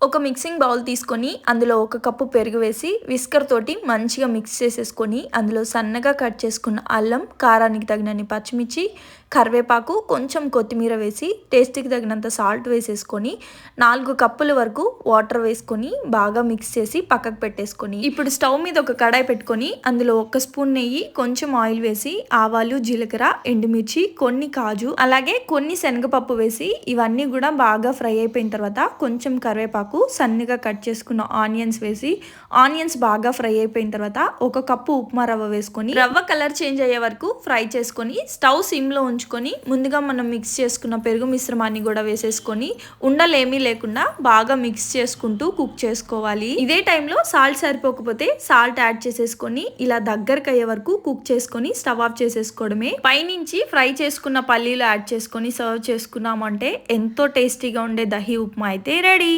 ఒక mixing bowl తీసుకొని అందులో ఒక కప్పు పెరుగు వేసి విస్కర్ తోటి మంచిగా మిక్స్ చేసేసుకొని అందులో సన్నగా కట్ చేసుకున్న అల్లం, కారానికి తగినన్ని పచ్చిమిర్చి, కరివేపాకు, కొంచెం కొత్తిమీర వేసి టేస్ట్కి తగినంత సాల్ట్ వేసేసుకొని 4 కప్పుల వరకు వాటర్ వేసుకొని బాగా మిక్స్ చేసి పక్కకు పెట్టేసుకొని ఇప్పుడు స్టవ్ మీద ఒక కడాయి పెట్టుకొని అందులో 1 స్పూన్ నెయ్యి, కొంచెం ఆయిల్ వేసి ఆవాలు, జీలకర్ర, ఎండుమిర్చి, కొన్ని కాజు, అలాగే కొన్ని శనగపప్పు వేసి ఇవన్నీ కూడా బాగా ఫ్రై అయిపోయిన తర్వాత కొంచెం కరివేపాకు, సన్నగా కట్ చేసుకున్న ఆనియన్స్ వేసి ఆనియన్స్ బాగా ఫ్రై అయిపోయిన తర్వాత 1 కప్పు ఉప్మా రవ్వ వేసుకొని రవ్వ కలర్ చేంజ్ అయ్యే వరకు ఫ్రై చేసుకొని స్టవ్ సిమ్ లో ఉంచుకొని ముందుగా మనం మిక్స్ చేసుకున్న పెరుగు మిశ్రమాన్ని కూడా వేసేసుకొని ఉండలేమీ లేకుండా బాగా మిక్స్ చేసుకుంటూ కుక్ చేసుకోవాలి. ఇదే టైంలో సాల్ట్ సరిపోకపోతే సాల్ట్ యాడ్ చేసేసుకొని ఇలా దగ్గరకు అయ్యే వరకు కుక్ చేసుకొని స్టవ్ ఆఫ్ చేసేసుకోవడమే. పైనుంచి ఫ్రై చేసుకున్న పల్లీలు యాడ్ చేసుకొని సర్వ్ చేసుకున్నామంటే ఎంతో టేస్టీగా ఉండే దహి ఉప్మా అయితే రెడీ.